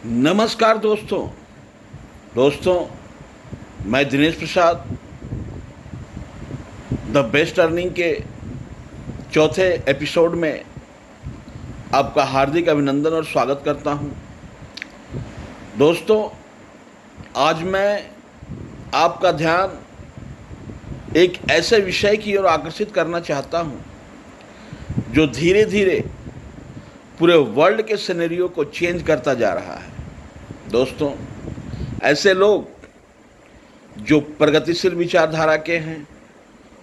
नमस्कार दोस्तों मैं Dinesh Prasad the best earning के चौथे एपिसोड में आपका हार्दिक अभिनंदन और स्वागत करता हूं। दोस्तों, आज मैं आपका ध्यान एक ऐसे विषय की ओर आकर्षित करना चाहता हूं जो धीरे धीरे पूरे वर्ल्ड के सिनेरियो को चेंज करता जा रहा है। दोस्तों, ऐसे लोग जो प्रगतिशील विचारधारा के हैं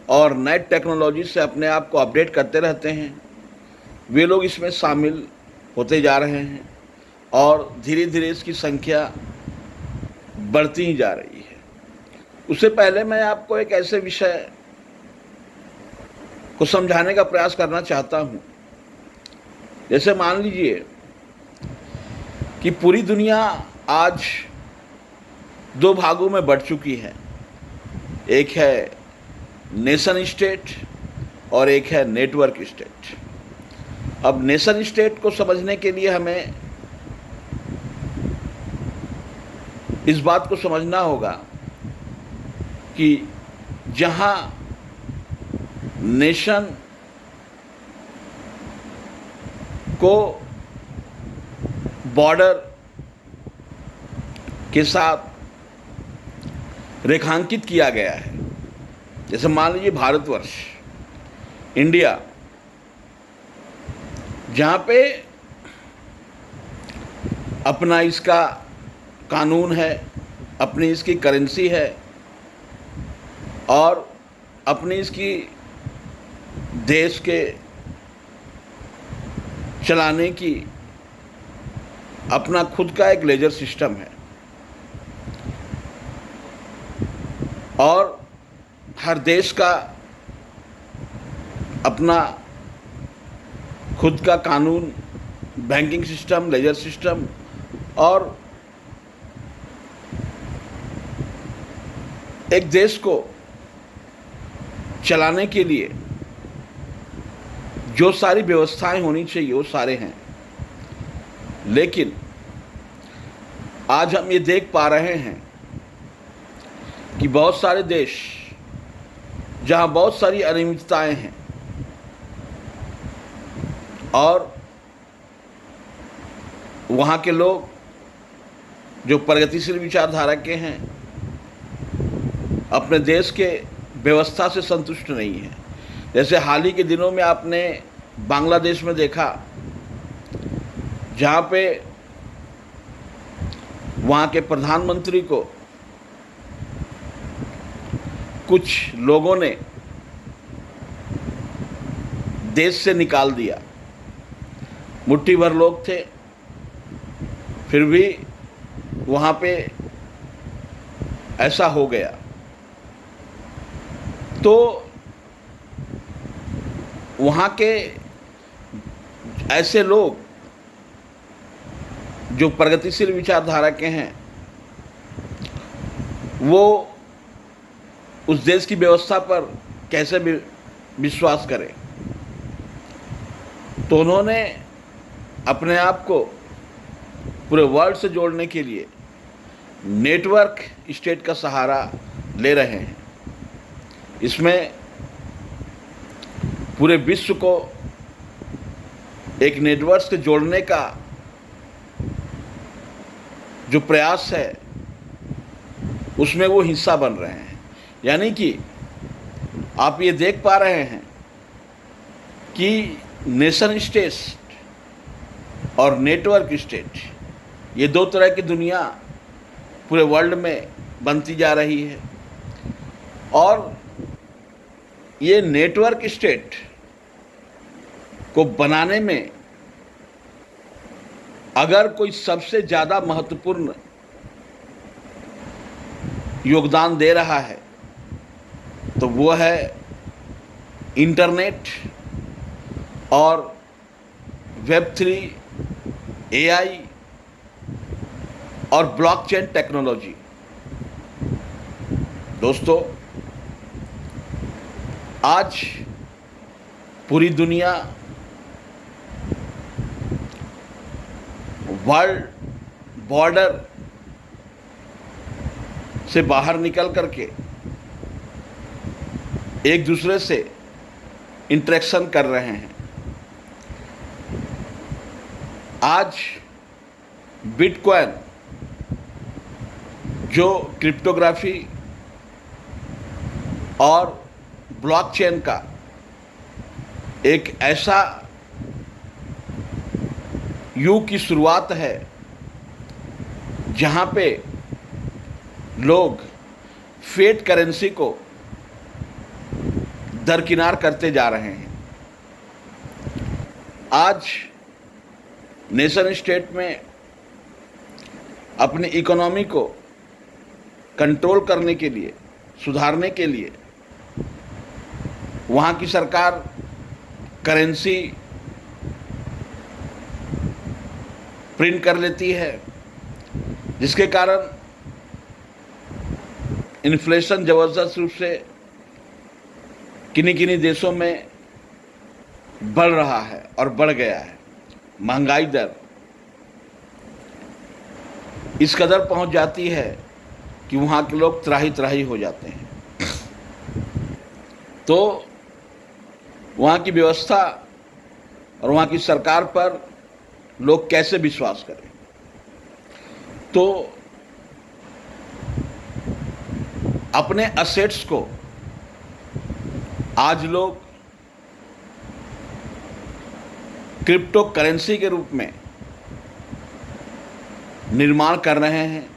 और नए टेक्नोलॉजी से अपने आप को अपडेट करते रहते हैं, वे लोग इसमें शामिल होते जा रहे हैं और धीरे धीरे इसकी संख्या बढ़ती ही जा रही है। उससे पहले मैं आपको एक ऐसे विषय को समझाने का प्रयास करना चाहता हूँ। जैसे मान लीजिए कि पूरी दुनिया आज दो भागों में बढ़ चुकी है। एक है नेशन स्टेट और एक है नेटवर्क स्टेट। अब नेशन स्टेट को समझने के लिए हमें इस बात को समझना होगा कि जहां नेशन को बॉर्डर के साथ रेखांकित किया गया है। जैसे मान लीजिए भारतवर्ष, इंडिया, जहाँ पे अपना इसका कानून है, अपनी इसकी करेंसी है और अपनी इसकी देश के चलाने की अपना खुद का एक लेजर सिस्टम है और हर देश का अपना खुद का कानून, बैंकिंग सिस्टम, लेजर सिस्टम और एक देश को चलाने के लिए जो सारी व्यवस्थाएं होनी चाहिए वो सारे हैं। लेकिन आज हम ये देख पा रहे हैं कि बहुत सारे देश जहां बहुत सारी अनियमितताएं हैं और वहां के लोग जो प्रगतिशील विचारधारा के हैं अपने देश के व्यवस्था से संतुष्ट नहीं हैं। जैसे हाल ही के दिनों में आपने बांग्लादेश में देखा, जहाँ पे वहाँ के प्रधानमंत्री को कुछ लोगों ने देश से निकाल दिया। मुट्ठी भर लोग थे, फिर भी वहाँ पे ऐसा हो गया। तो वहाँ के ऐसे लोग जो प्रगतिशील विचारधारा के हैं वो उस देश की व्यवस्था पर कैसे विश्वास करें। तो उन्होंने अपने आप को पूरे वर्ल्ड से जोड़ने के लिए नेटवर्क स्टेट का सहारा ले रहे हैं। इसमें पूरे विश्व को एक नेटवर्क से जोड़ने का जो प्रयास है उसमें वो हिस्सा बन रहे हैं। यानी कि आप ये देख पा रहे हैं कि नेशन स्टेट और नेटवर्क स्टेट, ये दो तरह की दुनिया पूरे वर्ल्ड में बनती जा रही है। और ये नेटवर्क स्टेट को बनाने में अगर कोई सबसे ज़्यादा महत्वपूर्ण योगदान दे रहा है तो वो है इंटरनेट और वेब3, एआई और ब्लॉकचेन टेक्नोलॉजी। दोस्तों, आज पूरी दुनिया वर्ल्ड बॉर्डर से बाहर निकल करके एक दूसरे से इंटरेक्शन कर रहे हैं। आज बिटकॉइन जो क्रिप्टोग्राफी और ब्लॉकचेन का एक ऐसा युग की शुरुआत है जहां पे लोग फेट करेंसी को दरकिनार करते जा रहे हैं। आज नेशन स्टेट में अपनी इकोनॉमी को कंट्रोल करने के लिए, सुधारने के लिए वहाँ की सरकार करेंसी प्रिंट कर लेती है, जिसके कारण इन्फ्लेशन ज़बरदस्त रूप से किन्हीं किन्हीं देशों में बढ़ रहा है और बढ़ गया है। महंगाई दर इस कदर पहुंच जाती है कि वहाँ के लोग त्राही त्राही हो जाते हैं। तो वहाँ की व्यवस्था और वहाँ की सरकार पर लोग कैसे विश्वास करें? तो अपने असेट्स को आज लोग क्रिप्टो करेंसी के रूप में निर्माण कर रहे हैं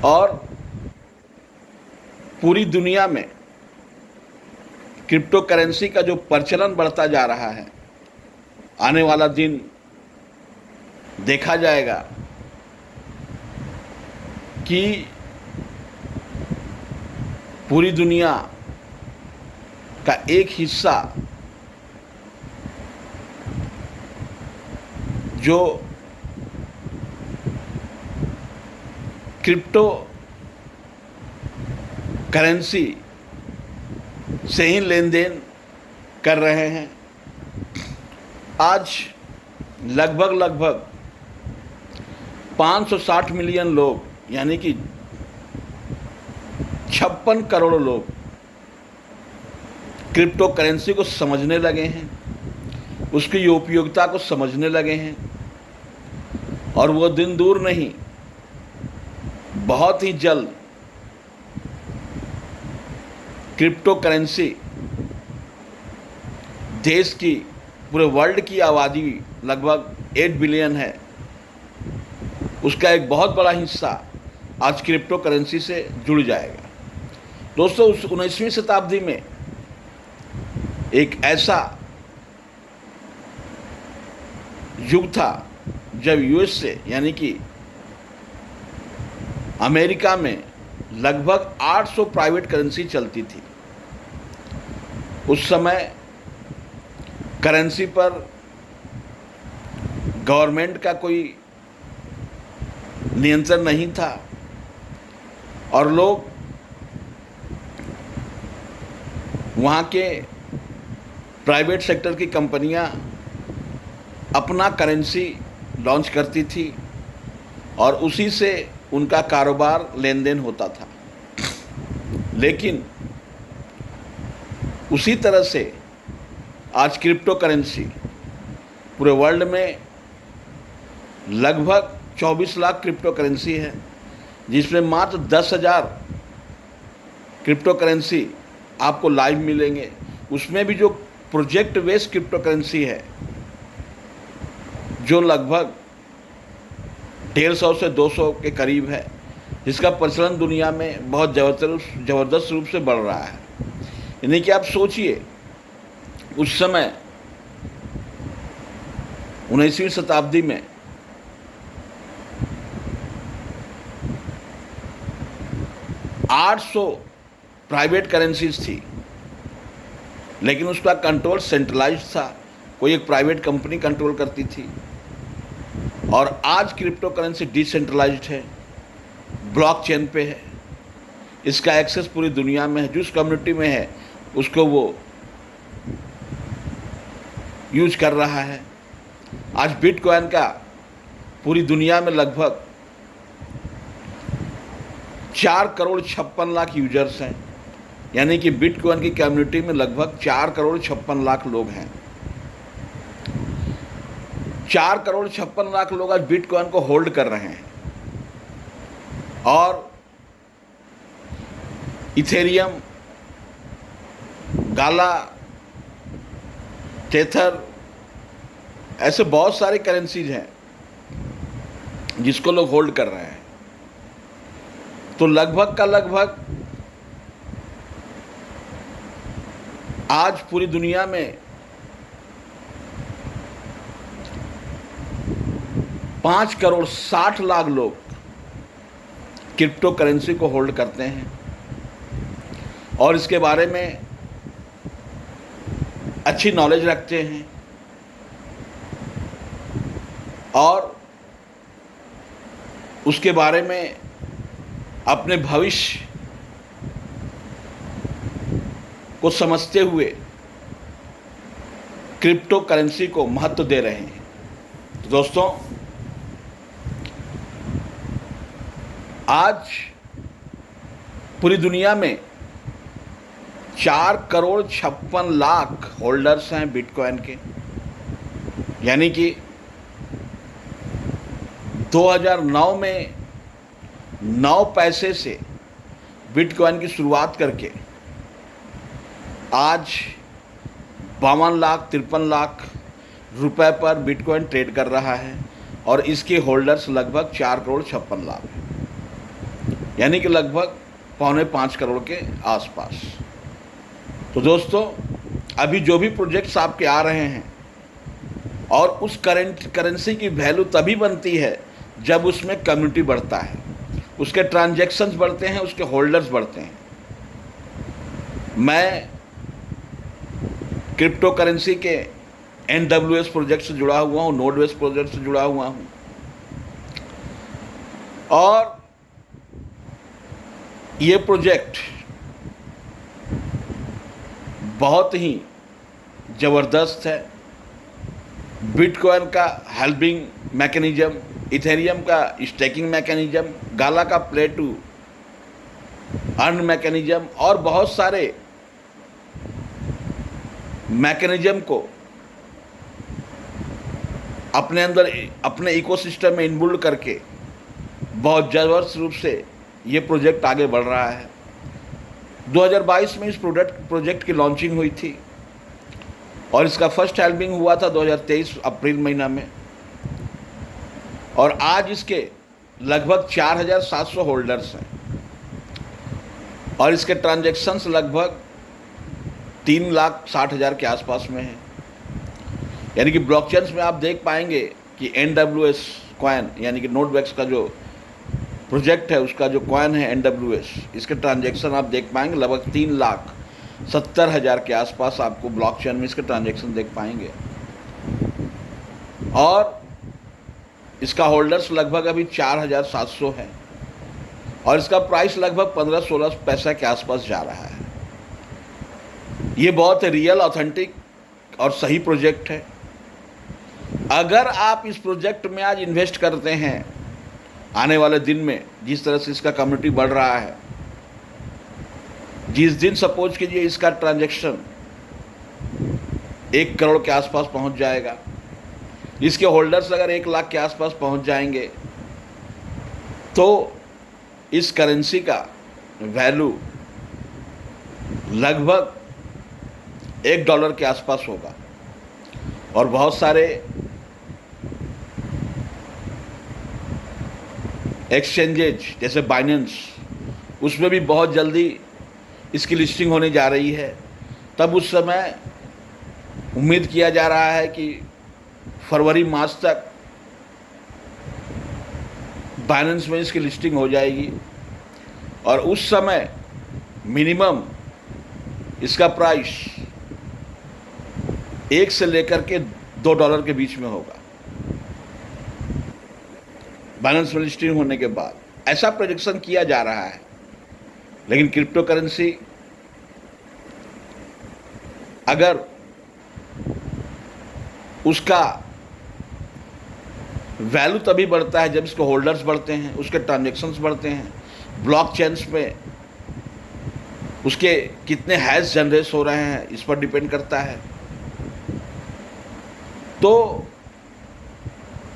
और पूरी दुनिया में क्रिप्टो करेंसी का जो प्रचलन बढ़ता जा रहा है, आने वाला दिन देखा जाएगा कि पूरी दुनिया का एक हिस्सा जो क्रिप्टो करेंसी से ही लेन देन कर रहे हैं। आज लगभग 560 मिलियन लोग, यानी कि 56 करोड़ लोग क्रिप्टो करेंसी को समझने लगे हैं, उसकी उपयोगिता को समझने लगे हैं और वो दिन दूर नहीं, बहुत ही जल्द क्रिप्टो करेंसी देश की, पूरे वर्ल्ड की आबादी लगभग 8 बिलियन है, उसका एक बहुत बड़ा हिस्सा आज क्रिप्टो करेंसी से जुड़ जाएगा। दोस्तों, उस 19वीं शताब्दी में एक ऐसा युग था जब यूएस से, यानी कि अमेरिका में लगभग 800 प्राइवेट करेंसी चलती थी। उस समय करेंसी पर गवर्नमेंट का कोई नियंत्रण नहीं था और लोग वहाँ के प्राइवेट सेक्टर की कंपनियाँ अपना करेंसी लॉन्च करती थी और उसी से उनका कारोबार लेन देन होता था। लेकिन उसी तरह से आज क्रिप्टो करेंसी पूरे वर्ल्ड में लगभग 24 लाख क्रिप्टो करेंसी है, जिसमें मात्र 10,000 क्रिप्टो करेंसी आपको लाइव मिलेंगे। उसमें भी जो प्रोजेक्ट बेस्ड क्रिप्टो करेंसी है, जो लगभग 150 से 200 के करीब है, जिसका प्रचलन दुनिया में बहुत ज़बरदस्त रूप से बढ़ रहा है। यानी कि आप सोचिए, उस समय 19वीं शताब्दी में $800 प्राइवेट करेंसीज थी, लेकिन उसका कंट्रोल सेंट्रलाइज्ड था, कोई एक प्राइवेट कंपनी कंट्रोल करती थी। और आज क्रिप्टो करेंसी डिसेंट्रलाइज्ड है, ब्लॉकचेन पे है, इसका एक्सेस पूरी दुनिया में है, जिस कम्युनिटी में है उसको वो यूज कर रहा है। आज बिटकॉइन का पूरी दुनिया में लगभग 4,56,00,000 यूजर्स हैं, यानी कि बिटकॉइन की कम्युनिटी में लगभग 4,56,00,000 लोग हैं। 4,56,00,000 लोग आज बिटकॉइन को होल्ड कर रहे हैं और इथेरियम, गाला, टेथर ऐसे बहुत सारे करेंसीज हैं जिसको लोग होल्ड कर रहे हैं। तो लगभग का लगभग आज पूरी दुनिया में 5,60,00,000 लोग क्रिप्टो करेंसी को होल्ड करते हैं और इसके बारे में अच्छी नॉलेज रखते हैं और उसके बारे में अपने भविष्य को समझते हुए क्रिप्टो करेंसी को महत्व दे रहे हैं। तो दोस्तों, आज पूरी दुनिया में 4,56,00,000 होल्डर्स हैं बिटकॉइन के, यानी कि 2009 में 9 पैसे से बिटकॉइन की शुरुआत करके आज 52 लाख 53 लाख रुपए पर बिटकॉइन ट्रेड कर रहा है और इसके होल्डर्स लगभग 4,56,00,000 हैं, यानी कि लगभग 4.25 करोड़ के आसपास। तो दोस्तों, अभी जो भी प्रोजेक्ट्स आपके आ रहे हैं और उस करेंसी की वैल्यू तभी बनती है जब उसमें कम्युनिटी बढ़ता है, उसके ट्रांजैक्शंस बढ़ते हैं, उसके होल्डर्स बढ़ते हैं। मैं क्रिप्टो करेंसी के NWS प्रोजेक्ट से जुड़ा हुआ हूँ, नोडवेस प्रोजेक्ट से जुड़ा हुआ हूँ और ये प्रोजेक्ट बहुत ही ज़बरदस्त है। बिटकॉइन का हेल्पिंग मैकेनिज्म, इथेरियम का स्टेकिंग मैकेनिज्म, गाला का प्ले टू अर्न मैकेनिज्म और बहुत सारे मैकेनिज्म को अपने अंदर अपने इकोसिस्टम में इनबिल्ड करके बहुत जबरदस्त रूप से ये प्रोजेक्ट आगे बढ़ रहा है। 2022 में इस प्रोजेक्ट की लॉन्चिंग हुई थी और इसका फर्स्ट हेल्पिंग हुआ था 2023 अप्रैल महीना में और आज इसके लगभग 4,700 होल्डर्स हैं और इसके ट्रांजैक्शंस लगभग 3,60,000 के आसपास में हैं। यानी कि ब्लॉकचेन्स में आप देख पाएंगे कि NWS कॉइन, यानी कि नोडवेक्स का जो प्रोजेक्ट है उसका जो कॉइन है NWS, इसके ट्रांजैक्शन आप देख पाएंगे लगभग 3,70,000 के आसपास आपको ब्लॉकचेन में इसके ट्रांजैक्शन देख पाएंगे और इसका होल्डर्स लगभग अभी 4,700 है और इसका प्राइस लगभग 15-16 पैसा के आसपास जा रहा है। ये बहुत रियल, ऑथेंटिक और सही प्रोजेक्ट है। अगर आप इस प्रोजेक्ट में आज इन्वेस्ट करते हैं, आने वाले दिन में जिस तरह से इसका कम्युनिटी बढ़ रहा है, जिस दिन सपोज कीजिए इसका ट्रांजैक्शन 1 करोड़ के आसपास पहुंच जाएगा, इसके होल्डर्स अगर 1 लाख के आसपास पहुंच जाएंगे तो इस करेंसी का वैल्यू लगभग $1 के आसपास होगा और बहुत सारे एक्सचेंजेज जैसे बाइनेंस, उसमें भी बहुत जल्दी इसकी लिस्टिंग होने जा रही है। तब उस समय उम्मीद किया जा रहा है कि फरवरी मार्च तक बाइनेंस में इसकी लिस्टिंग हो जाएगी और उस समय मिनिमम इसका प्राइस 1 से लेकर के $2 के बीच में होगा बाइनेंस में लिस्टिंग होने के बाद, ऐसा प्रोजेक्शन किया जा रहा है। लेकिन क्रिप्टो करेंसी अगर उसका वैल्यू तभी बढ़ता है जब इसके होल्डर्स बढ़ते हैं, उसके ट्रांजेक्शन्स बढ़ते हैं, ब्लॉकचेन्स में उसके कितने हैश जनरेट हो रहे हैं इस पर डिपेंड करता है। तो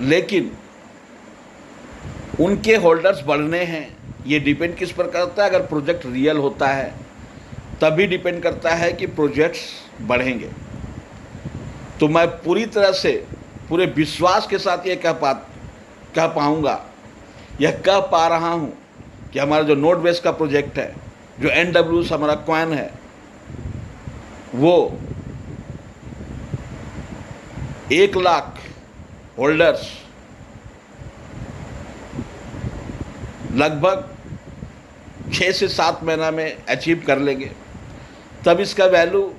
लेकिन उनके होल्डर्स बढ़ने हैं, ये डिपेंड किस पर करता है? अगर प्रोजेक्ट रियल होता है तभी डिपेंड करता है कि प्रोजेक्ट्स बढ़ेंगे। तो मैं पूरी तरह से पूरे विश्वास के साथ ये कह पाऊँगा, यह कह पा रहा हूँ कि हमारा जो नोड बेस का प्रोजेक्ट है, जो NWS हमारा कॉइन है, वो 1 लाख होल्डर्स लगभग 6 से 7 महीना में अचीव कर लेंगे। तब इसका वैल्यू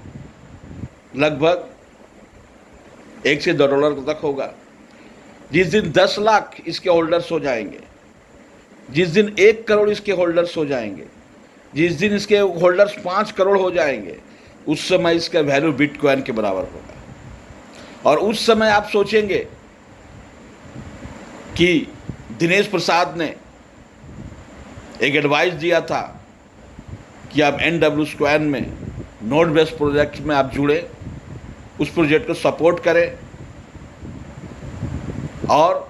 लगभग $1 से $2 तक होगा। जिस दिन 10 लाख इसके होल्डर्स हो जाएंगे, जिस दिन 1 करोड़ इसके होल्डर्स हो जाएंगे, जिस दिन इसके होल्डर्स 5 करोड़ हो जाएंगे, उस समय इसका वैल्यू बिटकॉइन के बराबर होगा। और उस समय आप सोचेंगे कि दिनेश प्रसाद ने एक एडवाइस दिया था कि आप NWS कॉइन में नोड बेस प्रोजेक्ट में आप जुड़े, उस प्रोजेक्ट को सपोर्ट करें। और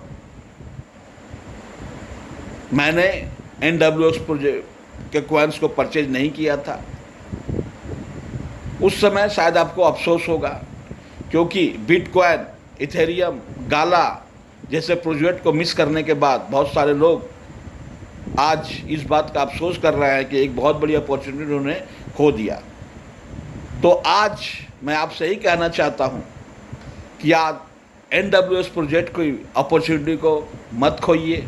मैंने NWS प्रोजेक्ट के कॉइन्स को परचेज नहीं किया था। उस समय शायद आपको अफसोस होगा, क्योंकि बिटकॉइन, इथेरियम, गाला जैसे प्रोजेक्ट को मिस करने के बाद बहुत सारे लोग आज इस बात का अफसोस कर रहे हैं कि एक बहुत बड़ी अपॉर्चुनिटी उन्होंने खो दिया। तो आज मैं आपसे ही कहना चाहता हूं कि आप NWS प्रोजेक्ट की अपॉर्चुनिटी को मत खोइए।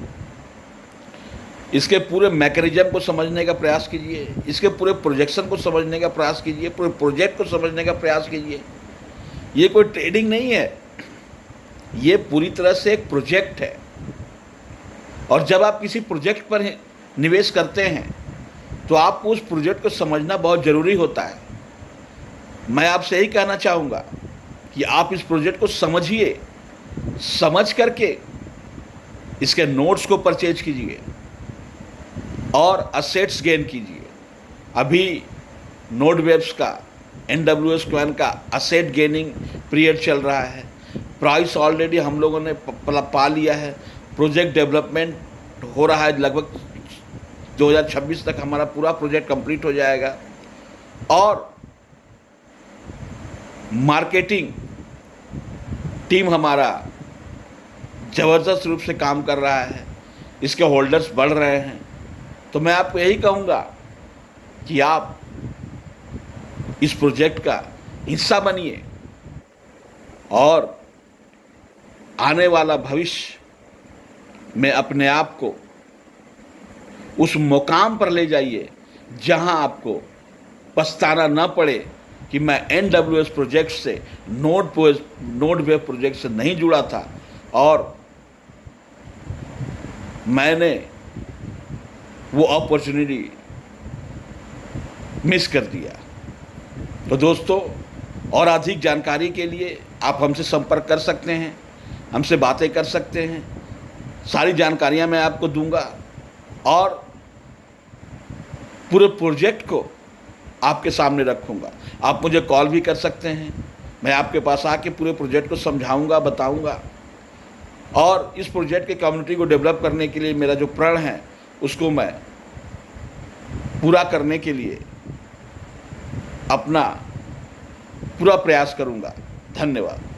इसके पूरे मैकेनिज्म को समझने का प्रयास कीजिए, इसके पूरे प्रोजेक्शन को समझने का प्रयास कीजिए, पूरे प्रोजेक्ट को समझने का प्रयास कीजिए। ये कोई ट्रेडिंग नहीं है, ये पूरी तरह से एक प्रोजेक्ट है। और जब आप किसी प्रोजेक्ट पर निवेश करते हैं तो आपको उस प्रोजेक्ट को समझना बहुत ज़रूरी होता है। मैं आपसे यही कहना चाहूँगा कि आप इस प्रोजेक्ट को समझिए, समझ करके इसके नोट्स को परचेज कीजिए और असेट्स गेन कीजिए। अभी नोड वेब्स का, NWS कॉइन का असेट गेनिंग पीरियड चल रहा है। प्राइस ऑलरेडी हम लोगों ने पा लिया है। प्रोजेक्ट डेवलपमेंट हो रहा है, लगभग 2026 तक हमारा पूरा प्रोजेक्ट कंप्लीट हो जाएगा। और मार्केटिंग टीम हमारा ज़बरदस्त रूप से काम कर रहा है, इसके होल्डर्स बढ़ रहे हैं। तो मैं आपको यही कहूँगा कि आप इस प्रोजेक्ट का हिस्सा बनिए और आने वाला भविष्य में अपने आप को उस मुकाम पर ले जाइए जहां आपको पछताना न पड़े कि मैं NWS प्रोजेक्ट से, नोड वेब प्रोजेक्ट से नहीं जुड़ा था और मैंने वो अपॉर्चुनिटी मिस कर दिया। तो दोस्तों, और अधिक जानकारी के लिए आप हमसे संपर्क कर सकते हैं, हमसे बातें कर सकते हैं। सारी जानकारियां मैं आपको दूंगा और पूरे प्रोजेक्ट को आपके सामने रखूंगा। आप मुझे कॉल भी कर सकते हैं, मैं आपके पास आके पूरे प्रोजेक्ट को समझाऊंगा, बताऊंगा। और इस प्रोजेक्ट के कम्युनिटी को डेवलप करने के लिए मेरा जो प्रण है उसको मैं पूरा करने के लिए अपना पूरा प्रयास करूंगा। धन्यवाद।